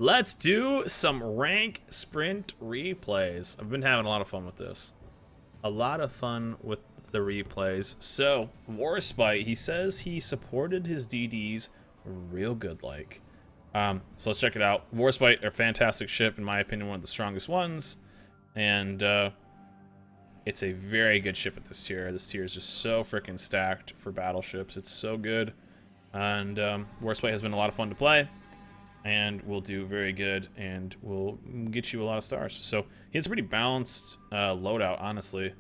Let's do some rank sprint replays. I've been having a lot of fun with this. A lot of fun with the replays. So, Warspite, he says he supported his DDs real good like. So let's check it out. Warspite, a fantastic ship, in my opinion, one of the strongest ones. And it's a very good ship at this tier. This tier is just so freaking stacked for battleships. It's so good. And Warspite has been a lot of fun to play. And will do very good, and will get you a lot of stars. So he has a pretty balanced loadout, honestly.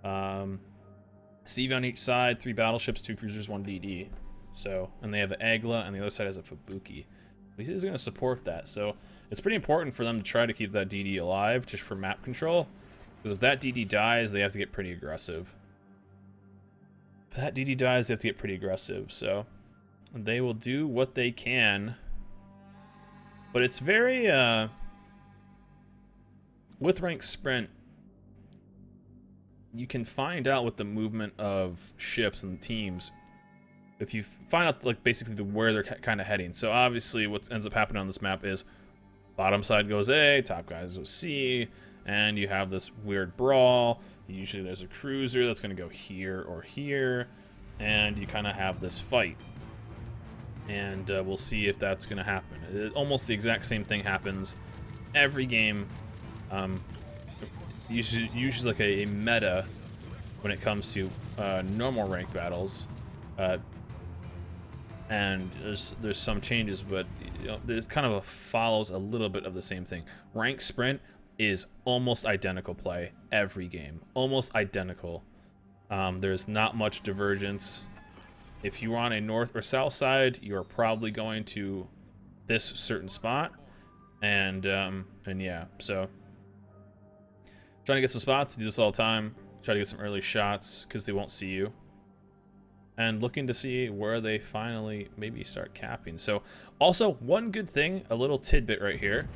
CV on each side, 3 battleships, 2 cruisers, 1 DD. So, and they have an Agla, and the other side has a Fubuki. He's going to support that. So it's pretty important for them to try to keep that DD alive, just for map control. Because if that DD dies, they have to get pretty aggressive. If that DD dies, they have to get pretty aggressive. So they will do what they can. But it's very, with rank sprint, you can find out with the movement of ships and teams, if you find out, like, basically where they're kind of heading. So obviously what ends up happening on this map is bottom side goes A, top guys go C, and you have this weird brawl. Usually there's a cruiser that's going to go here or here, and you kind of have this fight. And we'll see if that's going to happen. Almost the exact same thing happens every game. Usually like a meta when it comes to normal ranked battles. And there's some changes, but you know, there's kind of follows a little bit of the same thing. Rank sprint is almost identical play every game. Almost identical. There's not much divergence. If you are on a north or south side, you are probably going to this certain spot, and yeah, so trying to get some spots, do this all the time, try to get some early shots because they won't see you, and looking to see where they finally maybe start capping. So also one good thing, a little tidbit right here,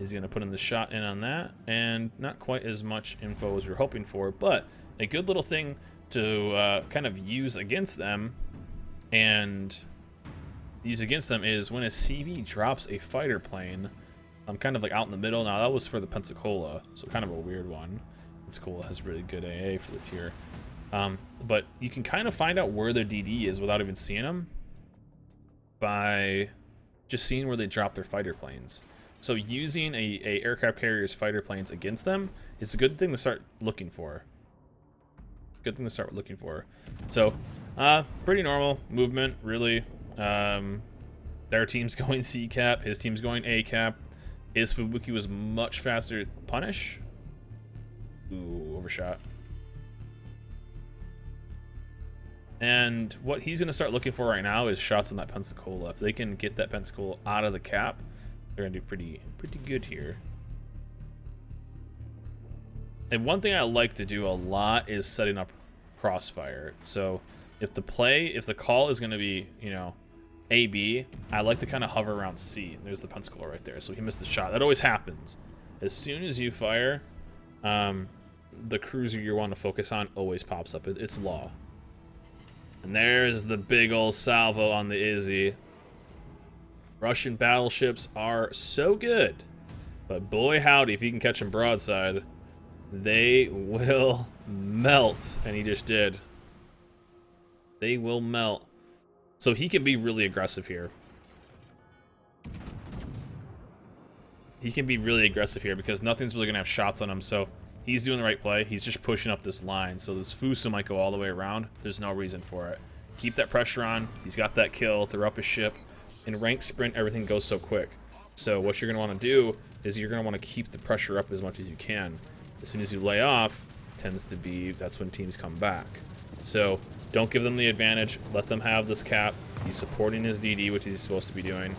is going to put in the shot in on that, and not quite as much info as we were hoping for, but a good little thing to kind of use against them and use against them is when a CV drops a fighter plane, I'm kind of like out in the middle. Now that was for the Pensacola, so kind of a weird one. Pensacola has really good AA for the tier, but you can kind of find out where their DD is without even seeing them by just seeing where they drop their fighter planes. So using a aircraft carrier's fighter planes against them is a good thing to start looking for. Good thing to start looking for. So pretty normal movement, really. Their team's going C cap, his team's going A cap. His Fubuki was much faster. Punish. Ooh, overshot. And what he's going to start looking for right now is shots on that Pensacola. If they can get that Pensacola out of the cap, they're going to do pretty good here. And one thing I like to do a lot is setting up crossfire. So if the call is going to be, you know, AB, I like to kind of hover around C. There's the Pensacola right there. So he missed the shot. That always happens. As soon as you fire, the cruiser you want to focus on always pops up. It's law. And there's the big old salvo on the Izzy. Russian battleships are so good, but boy howdy, if you can catch them broadside, they will melt. And he just did. They will melt. So he can be really aggressive here. He can be really aggressive here because nothing's really going to have shots on him. So he's doing the right play. He's just pushing up this line. So this Fuso might go all the way around. There's no reason for it. Keep that pressure on. He's got that kill. They're up his ship. In rank sprint, everything goes so quick. So what you're going to want to do is you're going to want to keep the pressure up as much as you can. As soon as you lay off, tends to be, that's when teams come back. So don't give them the advantage. Let them have this cap. He's supporting his DD, which he's supposed to be doing.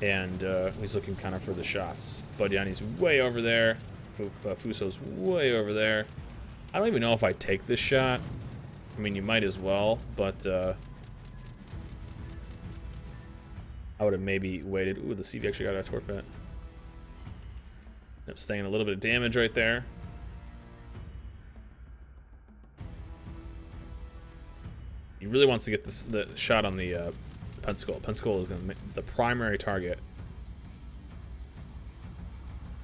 And he's looking kind of for the shots. Bodiani's way over there. Fuso's way over there. I don't even know if I take this shot. I mean, you might as well, but I would have maybe waited. Ooh, the CV actually got a torped. Yep, staying a little bit of damage right there. He really wants to get the shot on the Pensacola. Pensacola is going to make the primary target.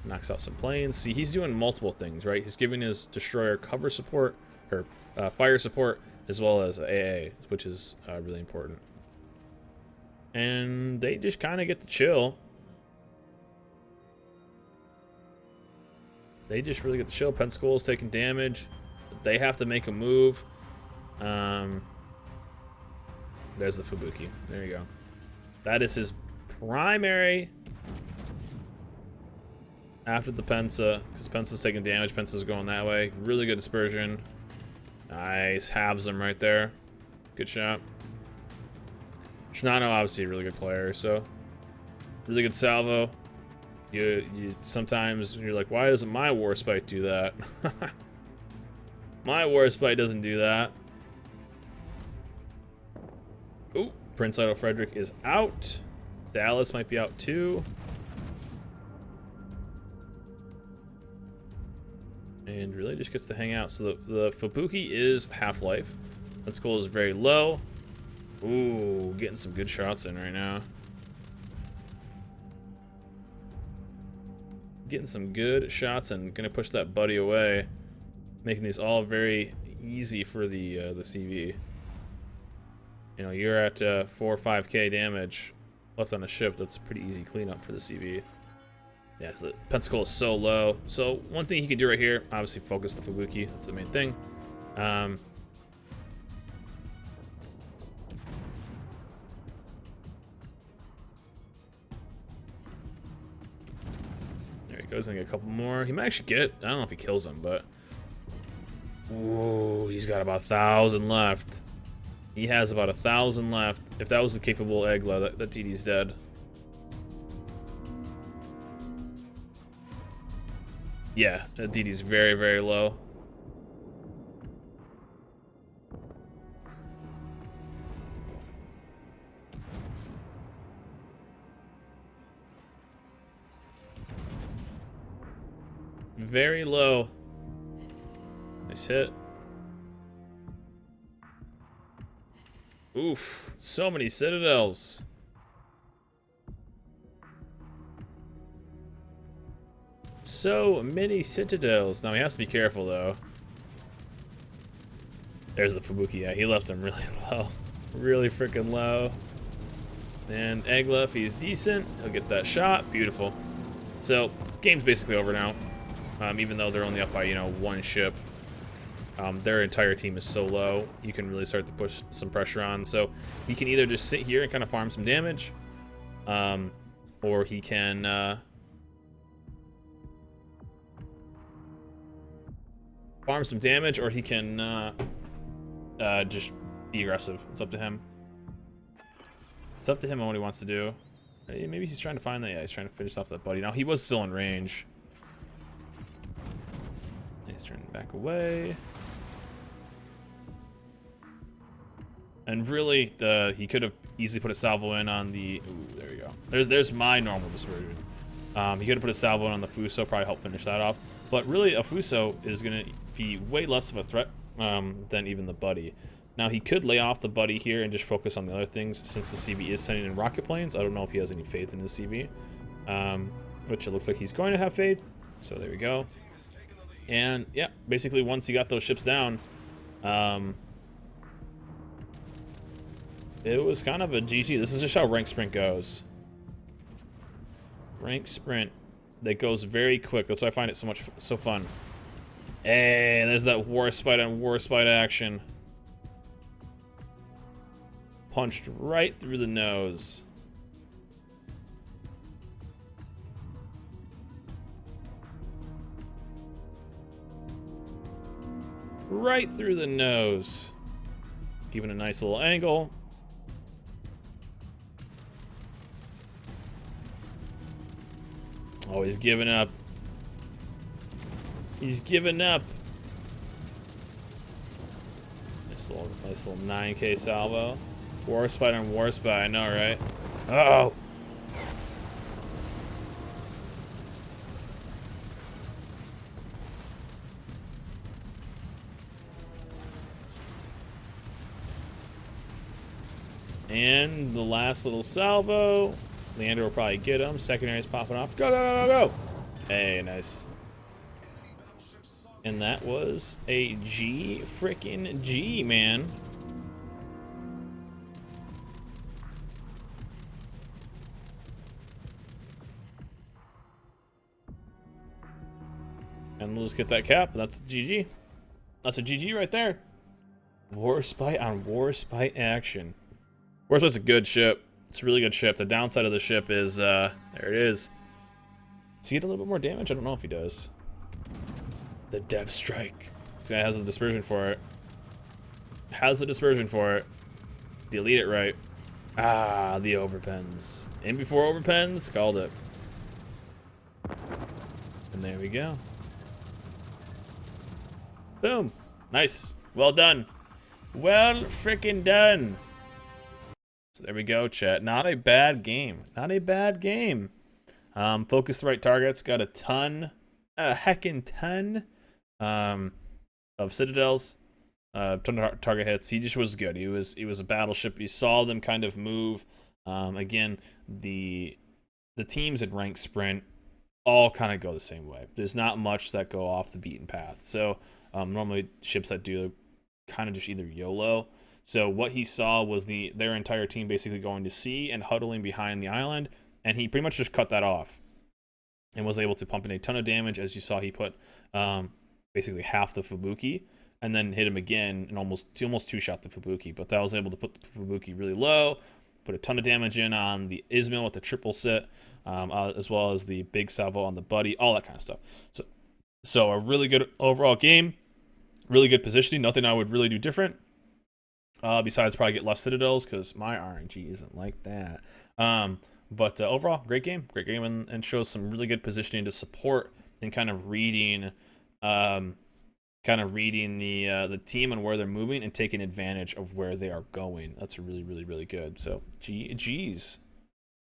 Knocks out some planes. See, he's doing multiple things, right? He's giving his destroyer cover support, or fire support, as well as AA, which is really important. And they just kind of get to chill. They just really get to chill. Pensacoo's taking damage. They have to make a move. There's the Fubuki. There you go. That is his primary after the Pensa, because Pensa's taking damage. Pensa's going that way. Really good dispersion. Nice. Halves him right there. Good shot. Shinano, obviously a really good player, so really good salvo. You sometimes you're like, why doesn't my Warspite do that? My Warspite doesn't do that. Ooh, Prince Idol Frederick is out. Dallas might be out too. And really just gets to hang out. So the Fubuki is half-life. Pensacool is very low. Ooh, getting some good shots in right now. Getting some good shots and gonna push that buddy away, making these all very easy for the CV. You know, you're at 4 or 5k damage left on a ship. That's a pretty easy cleanup for the CV. Yeah, so the Pensacool is so low. So one thing he can do right here, obviously focus the Fubuki. That's the main thing. Goes and get a couple more. He might actually get, I don't know if he kills him, but whoa, he's got about 1,000 left. He has about 1,000 left. If that was the capable Egla, that TD's dead. Yeah, that DD's very, very low. Very low. Nice hit. Oof, so many citadels. So many citadels. Now he has to be careful though. There's the Fubuki. Yeah, he left him really low. Really freaking low. And Egla, if he's decent, he'll get that shot. Beautiful. So, game's basically over now. Even though they're only up by, you know, one ship. Their entire team is so low, you can really start to push some pressure on. So he can either just sit here and kind of farm some damage, or he can farm some damage, or he can just be aggressive. It's up to him. It's up to him on what he wants to do. Maybe he's trying to find that. Yeah, he's trying to finish off that buddy. Now he was still in range. He's turning back away. And really, he could have easily put a salvo in on the... Ooh, there you go. There's my normal dispersion. He could have put a salvo in on the Fuso, probably help finish that off. But really, a Fuso is going to be way less of a threat than even the buddy. Now, he could lay off the buddy here and just focus on the other things, since the CV is sending in rocket planes. I don't know if he has any faith in his CV, which it looks like he's going to have faith. So there we go. And yeah, basically once he got those ships down, it was kind of a GG. This is just how rank sprint goes. Rank sprint that goes very quick. That's why I find it so fun. Hey, there's that Warspite on Warspite action. Punched right through the nose. Right through the nose. Giving a nice little angle. Oh, he's giving up. He's giving up. Nice little 9k salvo. Warspite on Warspite, I know, right? Uh-oh. And the last little salvo. Leander will probably get him. Secondary's popping off. Go, go, go, go, go! Hey, nice. And that was a freaking G, man. And we'll just get that cap. That's a GG. That's a GG right there. Warspite on Warspite action. Warspite's a good ship. It's a really good ship. The downside of the ship is, there it is. Does he get a little bit more damage? I don't know if he does. The Dev Strike. This guy has the dispersion for it. Has the dispersion for it. Delete it right. Ah, the overpens. In before overpens, called it. And there we go. Boom. Nice. Well done. Well freaking done. So there we go, chat. Not a bad game. Not a bad game. Focused the right targets. Got a ton, a heckin' ton of citadels. Ton of target hits. He just was good. He was a battleship. You saw them kind of move. Again, the teams in rank sprint all kind of go the same way. There's not much that go off the beaten path. So normally ships that do kind of just either YOLO. So what he saw was their entire team basically going to sea and huddling behind the island, and he pretty much just cut that off and was able to pump in a ton of damage. As you saw, he put basically half the Fubuki and then hit him again and almost two-shot the Fubuki. But that was able to put the Fubuki really low, put a ton of damage in on the Ismail with the triple sit, as well as the big salvo on the buddy, all that kind of stuff. So a really good overall game, really good positioning. Nothing I would really do different. Besides probably get less citadels because my RNG isn't like that. But overall, great game and shows some really good positioning to support and kind of reading the team and where they're moving and taking advantage of where they are going. That's really, really, really good. So, G's.